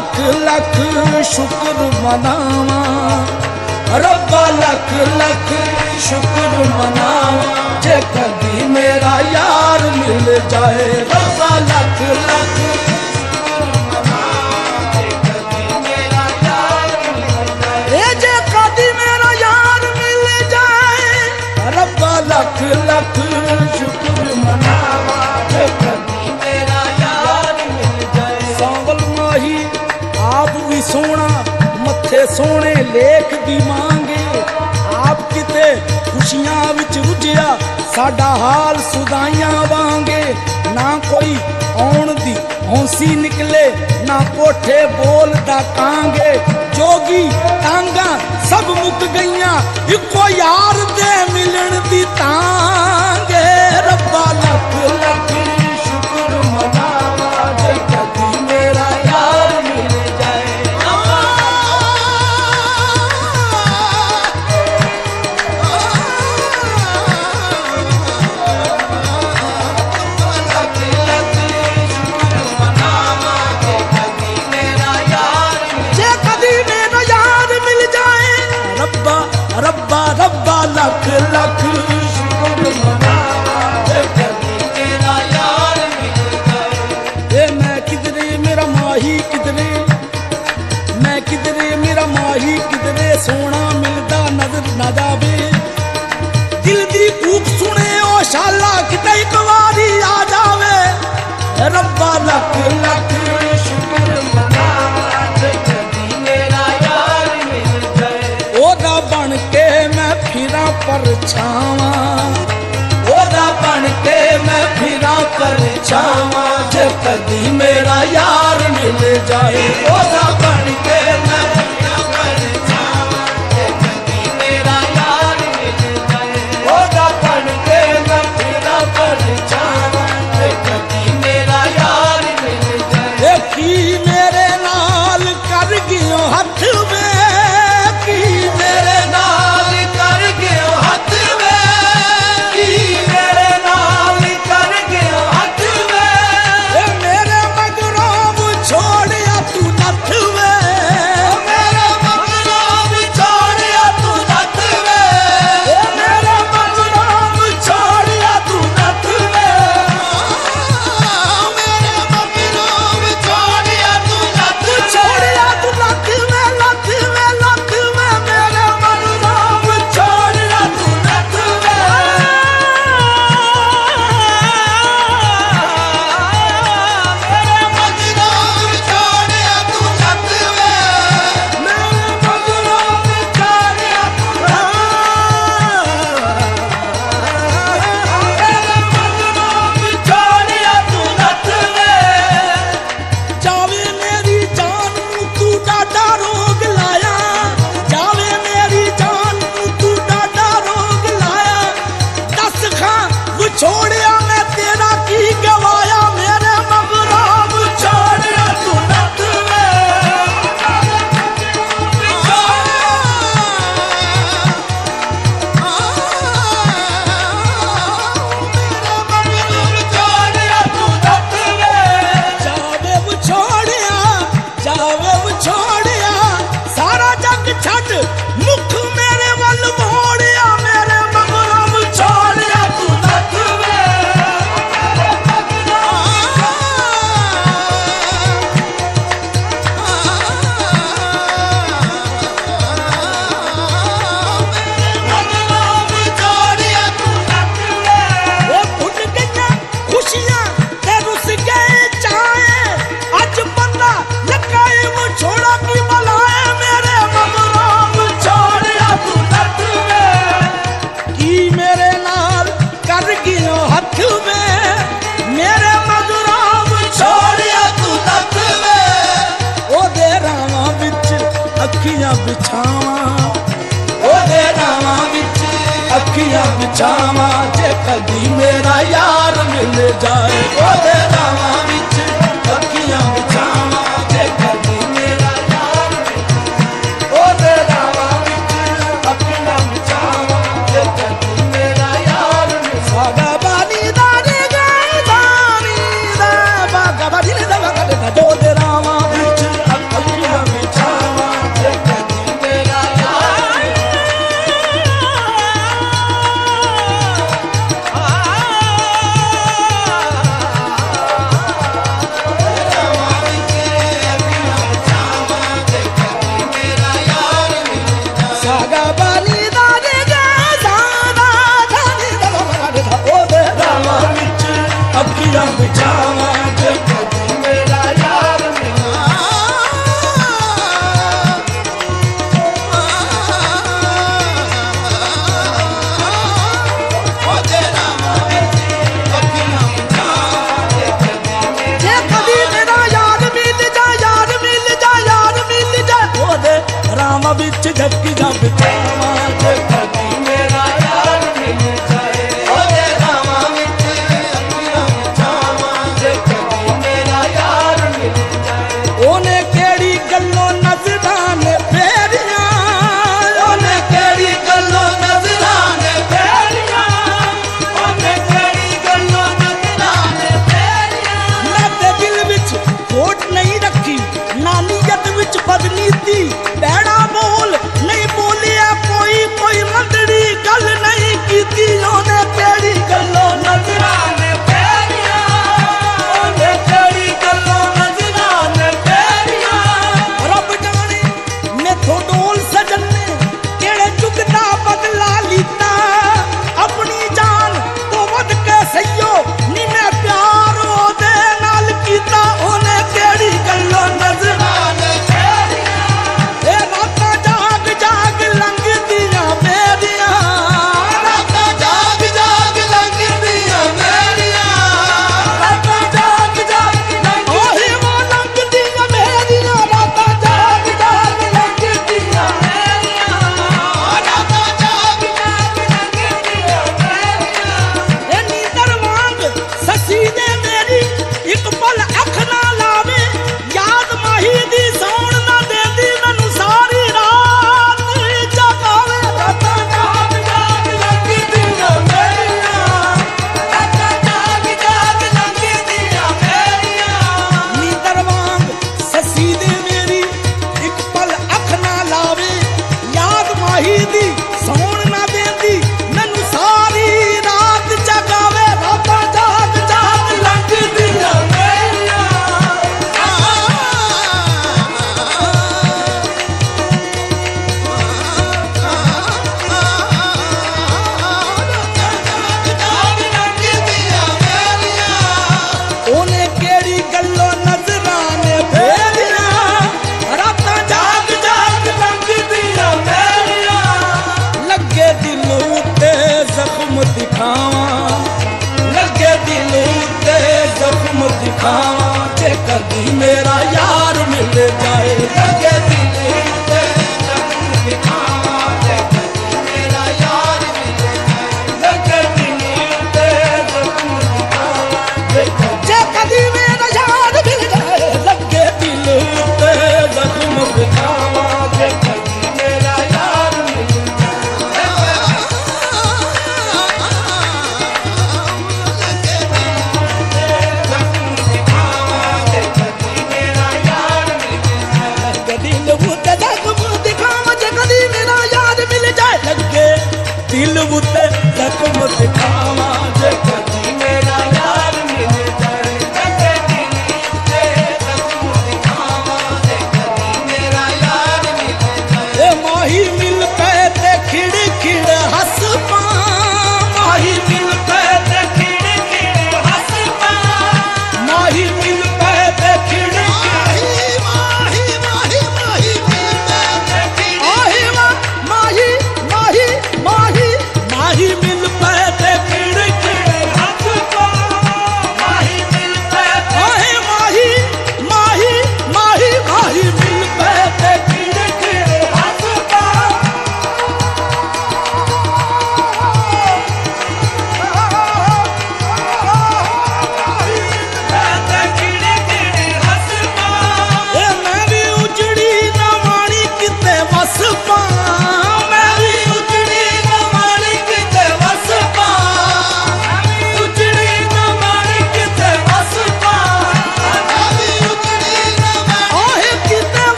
लख लख शुक्र मनावा, रब्बा लख लख शुक्र मनावा, जे कदी मेरा यार मिल जाए। रब्बा लख लख शुक्र मनावा, जे कदी मेरा यार मिल जाए। जे कदी मेरा यार मिल जाए, रब्बा लख लख शुक्र मनावा, जे कदी मेरा यार मिल जाए। सांवल माही आप भी सोना, मथे सोने लेख दी मांगे, आप किते खुशियां विच रुझिया, साडा हाल सुदाइयां वांगे। ना कोई आउण दी हौंसी निकले, ना कोठे बोल दा कांगे। जोगी टांगा सब मुक गईयां, इको यार दे मिलन दी तांगे। रब्बा लख लख शुक्र मनावा, जे कदी मेरा यार मिल जाए। रब्बा रब्बा लख लख शुक्र मनावा, जे कदी मेरा यार मिल जाए। मैं किधरे मेरा माही किधरे, मैं किधरे मेरा माही किधरे, सोना मिलदा नजर ना जावे। दिल दी कूक सुने ओ शाला, किते एक वारी आ जावे। रब्बा लख लख शुक्र मनावा, जे कदी मेरा यार मिल जाए। ओदा बन के मैं फिरा परछावा, ओदा बन के मैं फिरा परछावा, जे कदी मेरा यार मिल जाए। ओदा बन के मैं फिरा परछावा, जे कदी मेरा यार मिल जाए। ओदा बन के मैं फिरा परछावा, जे कदी मेरा यार मिल जाए। की मेरे नाल कर गियो हथ में, की मेरे नाल कर गियो हथ में, की मेरे नाल कर गियो हथ में। मेरे मगरों छोड़िया तू नथ में, मेरे मगरों छोड़िया तू नथ में, मेरे मगरों छोड़िया तू नथ में, मेरे मगरों छोड़िया तू नथ में, छोड़िया तू नथ में, नथ में नथ में, मेरे मगरों छोड़िया तू नथ में, मेरे मगरों छोड़िया तू नथ में, मेरे मगरों छोड़िया तू नथ में। जावे मेरी जान नू तू डाडा रोग लाया, जावे मेरी जान नू तू डाडा रोग लाया। दस खां विछोड़िया मैं तेरा की गवाया, मेरे मगरों विछोड़िया तू नथ में, छोड़िया तू नथ में। जावे विछोड़िया, जावे विछोड़िया, सारा जग छड़ मुख मेरे वल मोड़िया, मेरे मगरों छोड़िया तू नथ में। छोड़िया तू नथ में। वो भुल गईया खुशियां ते रुस गए चाहे, अज पता लगाए वो छोड़ा की मलाए, मेरे मगरों छोड़िया तू नथ में। की मेरे नाल कर गियो हथ में, मेरे मगरों छोड़िया तू नथ में। ओदे रावां विच अखियां बिछावां, ओदे रावां विच अखियां बिछावां, जे कदी मेरा यार मिल जाए। ओदे रावां विच अखियां बिछावां, जे कदी मेरा यार मिल जाए। ओदे रावां विच अखियां बिछावां, जे कदी मेरा यार मिल जाए। सागा बानी दानी गए दानी दा, बागा बानी दा बागा दे, ओदे रावां विच ਅੱਖੀਆਂ ਵਿਚਾਵਾਂ ਜੇ ਕਦੀ ਮੇਰਾ ਯਾਰ ਰਾਵਾਂ ਵਿੱਚ ਝਪਕੀ ਜਾਂ ਬਿਤਾਵਾਂ ਜੇ ਕਦੀ ਮੇਰਾ ਯਾਰ ਮਿਲ ਜਾਏ ਉਹਦੇ ਰਾਵਾਂ ਵਿੱਚ ਅੱਖੀਆਂ ਵਿਚਾਵਾਂ ਜੇ ਕਦੀ ਮੇਰਾ ਯਾਰ ਮਿਲ ਜਾਏ ਉਹਨੇ ਕਿਹੜੀ ਗੱਲੋਂ ਨਜ਼ਰਾਂ ਨੇ ਫੇਰੀਆਂ ਉਹਨੇ ਕਿਹੜੀ ਗੱਲੋਂ ਨਜ਼ਰਾਂ ਨੇ ਫੇਰੀਆਂ ਉਹਨੇ ਕਿਹੜੀ ਗੱਲੋਂ ਨਜ਼ਰਾਂ ਨੇ ਫੇਰੀਆਂ ਮੈਂ ਤੇ ਦਿਲ ਵਿੱਚ ਖੋਟ ਨਹੀਂ ਰੱਖੀ ਨਾ ਨੀਅਤ ਵਿੱਚ ਬਦਨੀਤੀ ਬੈੜਾ ਬੋਲ ਨਹੀਂ ਬੋਲਿਆ ਕੋਈ ਮੰਦੜੀ ਗੱਲ ਨਹੀਂ ਕੀਤੀ ਉਹਨੇ ਕਿਹੜੀ ਗੱਲੋਂ ਨਜ਼ਰਾਂ ਨੇ ਫੇਰੀਆਂ ਉਹਨੇ ਕਿਹੜੀ ਗੱਲੋਂ ਨਜ਼ਰਾਂ ਨੇ ਫੇਰੀਆਂ ਰੱਬ ਜਾਣੇ ਮੈਥੋਂ ਡੋਲ ਸਜਣ ਨੇ ਕਿਹੜੇ ਚੁੱਕ ਦਾ ਬਦਲਾ ਲੀਤਾ ਆਪਣੀ ਜਾਨ ਤੋਂ ਵੱਧ ਕੇ ਸਈਓ ਨੀ ਮੈਂ ਪਿਆਰ ਉਹਦੇ ਨਾਲ ਕੀਤਾ ਉਹਨੇ ਕਿਹੜੀ ਗੱਲੋਂ ਨਜ਼ਰਾਂ ਲੱਗੇ ਦਿਲ ਉੱਤੇ ਜ਼ਖਮ ਦਿਖਾਵਾਂ ਜੇ ਕਦੀ ਮੇਰਾ ਯਾਰ ਮਿਲ ਜਾਏ ਲੱਗੇ ਦਿਲ ਉੱਤੇ ਜ਼ਖਮ ਦਿਖਾਵਾਂ ਜੇ ਕਦੀ ਮੇਰਾ ਯਾਰ ਮਿਲ ਜਾਏ ਲੱਗੇ ਦਿਲ ਉੱਤੇ ਜ਼ਖਮ ਦਿਖਾਵਾਂ ਜੇ ਕਦੀ ਮੇਰਾ ਯਾਰ ਮਿਲ ਜਾਏ ਲੱਗੇ ਦਿਲ ਉੱਤੇ ਜ਼ਖਮ ਦਿਖਾਵਾਂ ਜੇ ਕਦੀ ਮੇਰਾ ਯਾਰ ਮਿਲ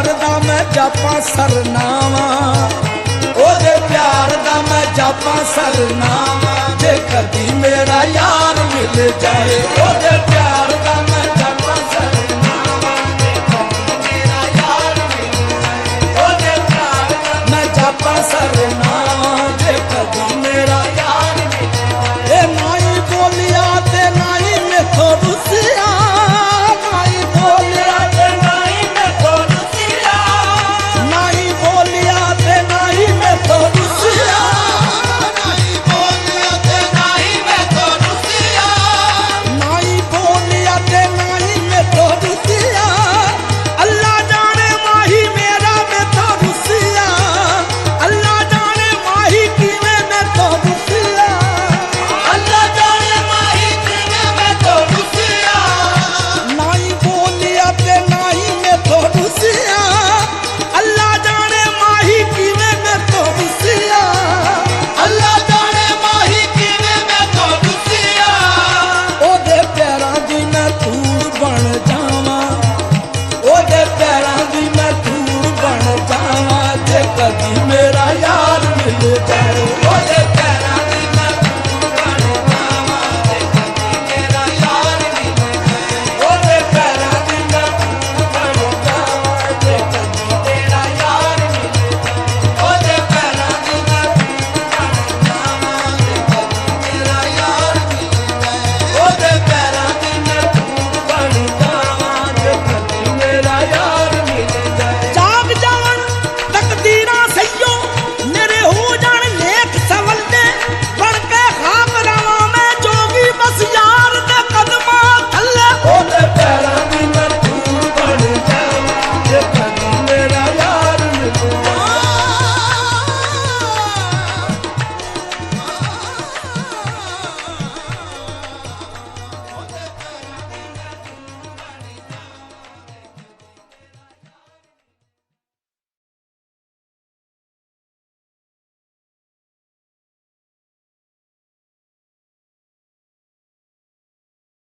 प्यार दा मैं जापां सरनामा, ओदे प्यार दा मैं जापां सरनामा, जे कदी मेरा यार मिल जाए, ओदे प्यार दा मैं